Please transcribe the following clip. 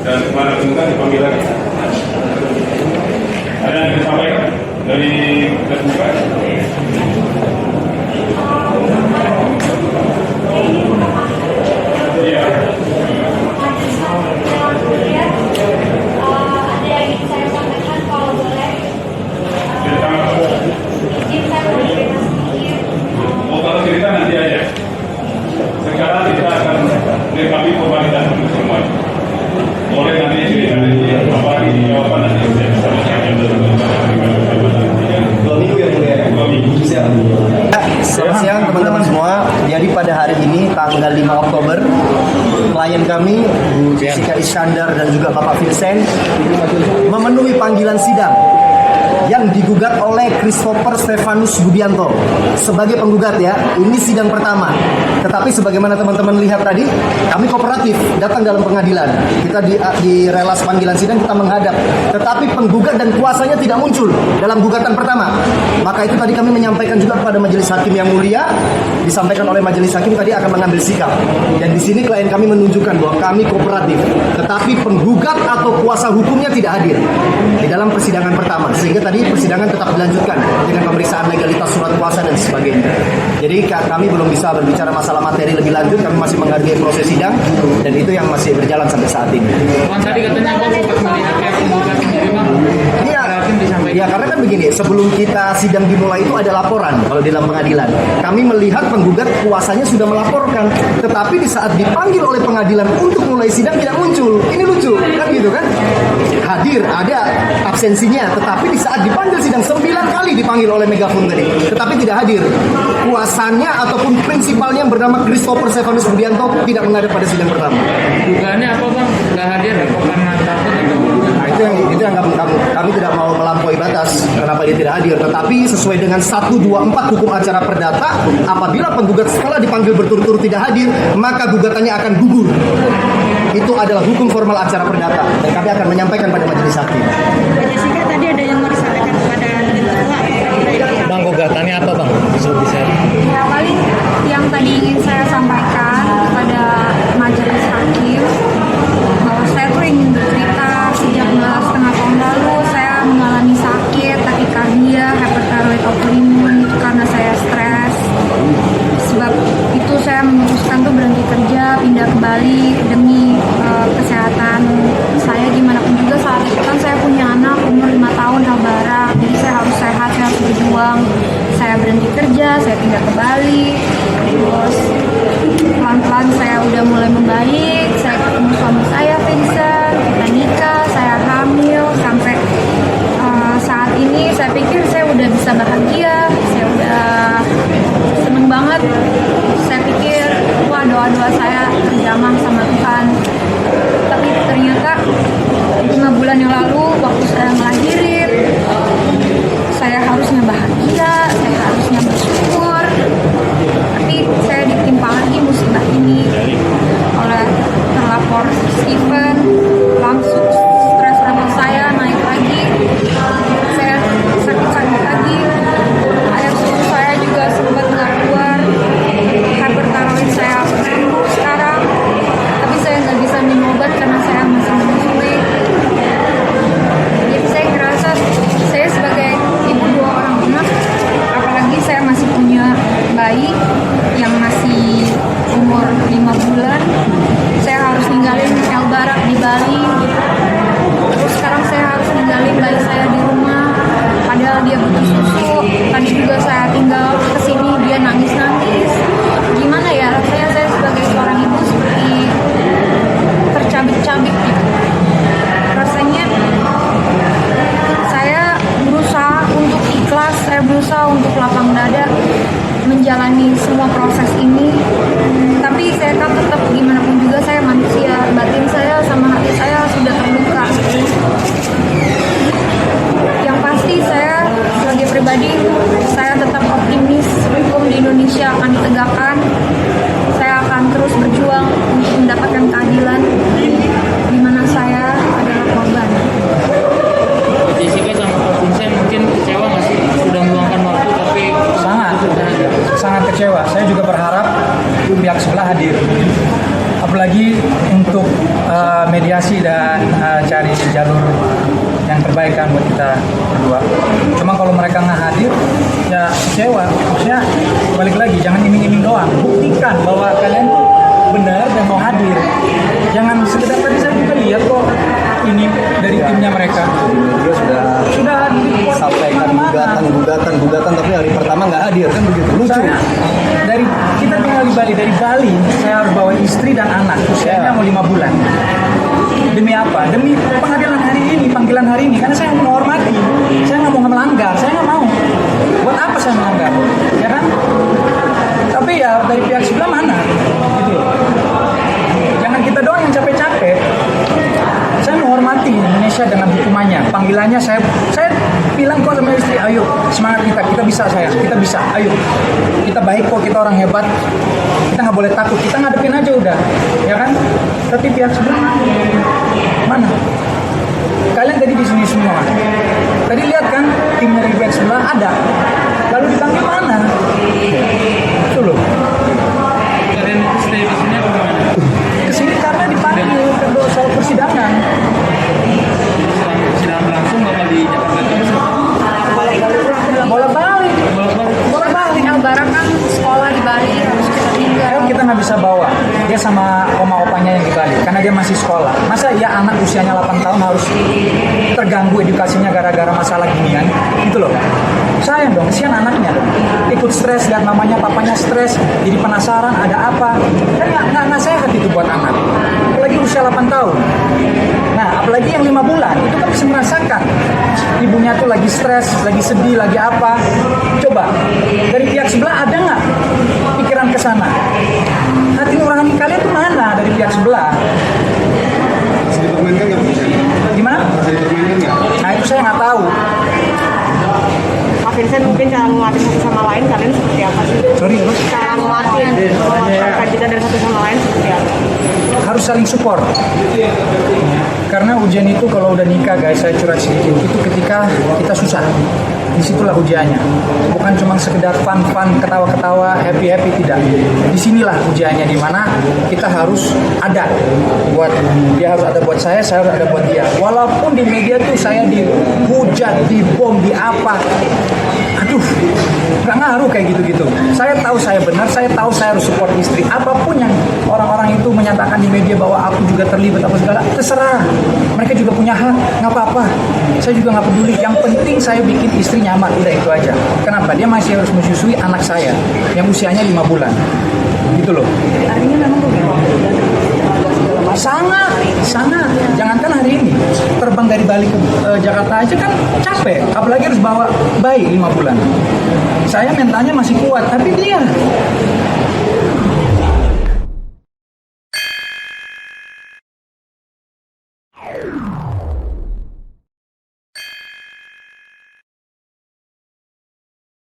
Dan kemarin juga dipanggil lagi. Ada yang disampaikan dari terbuka? Iya. Ada yang ingin saya sampaikan kalau boleh. Izin saya bercerita sedikit. Oh, kalau cerita nanti aja. Sekarang kita akan melengkapi formalitas untuk semua. Boleh nanti cerita apa di jawaban nanti saya bisa bacakan dulu. 2 minggu ya boleh. 2 minggu. Selamat siang teman-teman semua. Jadi pada hari ini tanggal 5 Oktober klien kami Bu Jessica Iskandar dan juga Bapak Vincent memenuhi panggilan sidang yang digugat oleh Christopher Stefanus Budianto sebagai penggugat ya. Ini sidang pertama. Tetapi sebagaimana teman-teman lihat tadi, kami kooperatif datang dalam pengadilan. Kita di relas panggilan sidang kita menghadap. Tetapi penggugat dan kuasanya tidak muncul dalam gugatan pertama. Maka itu tadi kami menyampaikan juga kepada majelis hakim yang mulia, disampaikan oleh majelis hakim tadi akan mengambil sikap. Dan di sini klien kami menunjukkan bahwa kami kooperatif. Tetapi penggugat atau kuasa hukumnya tidak hadir di dalam persidangan pertama. Sehingga tadi persidangan tetap dilanjutkan dengan pemeriksaan legalitas surat kuasa dan sebagainya. Jadi kami belum bisa berbicara masalah materi lebih lanjut, kami masih menghargai proses sidang dan itu yang masih berjalan sampai saat ini. Tadi katanya apa pas melihat yang penggugat sendiri Bang? Ya karena kan begini, sebelum kita sidang dimulai itu ada laporan kalau di dalam pengadilan. Kami melihat penggugat kuasanya sudah melaporkan, tetapi di saat dipanggil oleh pengadilan untuk mulai sidang tidak muncul. Ini lucu, kan gitu kan? Hadir, ada absensinya, tetapi di saat dipanggil sidang 9 kali dipanggil oleh megafon tadi, tetapi tidak hadir. Kuasanya ataupun prinsipalnya yang bernama Christopher Stefanus Budianto tidak menghadap pada sidang pertama. Dugaannya apa Bang? Nggak hadir karena takut atau? Nah, itu yang kami tidak mau melampaui batas kenapa dia tidak hadir, tetapi sesuai dengan 124 hukum acara perdata, apabila penggugat setelah dipanggil berturut-turut tidak hadir, maka gugatannya akan gugur. Itu adalah hukum formal acara perdata dan kami akan menyampaikan pada majelis hakim. Pak Jessica, tadi ada yang mau disampaikan kepada terdakwa. Bang, gugatannya apa Bang? Bisa. Ya, paling yang tadi ingin saya sampaikan kepada majelis hakim bahwa saya tuh ingin bercerita sejak 2,5 tahun lalu saya mengalami sakit takikardia, hipertiroid autoimun itu karena saya stres. Sebab itu saya memutuskan tuh berhenti kerja, pindah ke Bali demi kesehatan saya dimanapun juga. Saat itu kan saya punya anak umur 5 tahun Habara, jadi saya harus sehat, saya harus berjuang. Saya berhenti kerja, saya pindah ke Bali, terus pelan-pelan saya udah mulai membaik. Saya ketemu suami saya Vincent, kita nikah, saya hamil sampai saat ini saya pikir saya udah bisa bahagia, saya udah seneng banget. Saya pikir wah doa-doa saya terjamah sama Tuhan. Tapi ternyata 5 bulan yang lalu waktu saya melahirin, saya harusnya bahagia, saya harusnya bersyukur. Tapi saya ditimpa lagi musibah ini oleh terlapor Steven. Langsung stres level saya naik lagi, saya sakit-sakit lagi, air susu saya juga sempat nggak keluar, hipertiroid saya sembuh sekarang, tapi saya nggak bisa minum obat karena saya masih menyusui. Jadi saya ngerasa saya sebagai ibu 2 orang anak, apalagi saya masih punya bayi yang masih umur 5 bulan, saya harus ninggalin El Barak di Bali. Terus sekarang saya harus ninggalin bayi saya di rumah, padahal dia butuh susu. Tadi juga saya tinggal kesini, dia nangis-nangis. Gimana ya rasanya saya sebagai seorang ibu seperti tercabik-cabik gitu. Rasanya saya berusaha untuk ikhlas, saya berusaha untuk lapang dada menjalani semua proses ini. Tapi saya kan tetap gimana pun apalagi untuk mediasi dan cari jalur yang terbaik kan buat kita berdua. Cuma kalau mereka nggak hadir, ya kecewa. Maksudnya balik lagi, jangan iming-iming doang. Buktikan bahwa kalian tuh benar dan mau hadir. Jangan sekedar tadi saya juga lihat kok ini dari timnya mereka. Sudah sampaikan gugatan, tapi hari pertama nggak hadir kan begitu. Lucu. Kita tinggal di Bali, dari Bali saya harus bawa istri dan anak, usianya mau 5 bulan. Demi apa? Demi pengadilan hari ini, panggilan hari ini, karena saya menghormati, saya nggak mau melanggar, saya nggak mau. Buat apa saya melanggar? Ya kan? Tapi ya dari pihak sebelah mana? Gitu loh. Jangan kita doang yang capek-capek. Saya menghormati Indonesia dengan hukumannya, panggilannya saya bilang kok sama istri, ayo semangat kita bisa sayang, kita bisa, ayo kita baik kok, kita orang hebat, kita nggak boleh takut, kita ngadepin aja udah, ya kan? Tapi pihak sebelah mana? Kalian tadi di sini semua, tadi lihat kan tim dari pihak sebelah ada, lalu dipanggil mana? Itu loh. Kalian stay di sini apa gimana? Kesini karena dipanggil ke soal persidangan. Sidang langsung bakal di Jakarta terus. Bolak-balik. Yang barang kan sekolah di Bali harus kita tinggal. Kita nggak bisa bawa dia sama oma-opanya yang di Bali karena dia masih sekolah. Masa ya anak usianya 8 tahun harus terganggu edukasinya gara-gara masalah ginian? Gitu loh. Sayang dong, kesian anaknya dong. Ikut stres, lihat mamanya, papanya stres, jadi penasaran ada apa. Kan nggak sehat itu buat anak. Apalagi usia 8 tahun. Nah, apalagi yang 5 bulan, itu kan bisa merasakan. Ibunya tuh lagi stres, lagi sedih, lagi apa. Coba, dari pihak sebelah ada nggak pikiran ke sana? Hati nurani kalian tuh mana dari pihak sebelah? Masih dipermainkan nggak bisa? Gimana? Masih dipermainkan nggak? Nah, itu saya nggak tahu. Pak Vincent, mungkin cara melatih satu sama lain kalian seperti apa sih? Sorry, apa? Cara melatih kita dari satu sama lain seperti apa? Harus saling support. Karena ujian itu kalau udah nikah, guys, saya curhat sedikit, itu ketika kita susah. Disitulah ujiannya. Bukan cuma sekedar fun, ketawa-ketawa, happy, tidak. Disinilah ujiannya, dimana kita harus ada buat dia, harus ada buat saya harus ada buat dia. Walaupun di media tuh saya dihujat, dibom, di apa, aduh, nggak ngaruh kayak gitu-gitu. Saya tahu saya benar, saya tahu saya harus support istri. Apapun yang orang-orang itu menyatakan di media bahwa aku juga terlibat apa segala, terserah. Mereka juga punya hak, nggak apa-apa. Saya juga nggak peduli. Yang penting saya bikin istri nyaman, udah itu aja. Kenapa? Dia masih harus menyusui anak saya yang usianya 5 bulan. Gitu loh. Artinya memang Sangat. Jangankan hari ini, terbang dari Bali ke Jakarta aja kan capek. Apalagi harus bawa bayi 5 bulan. Saya mentalnya masih kuat, tapi dia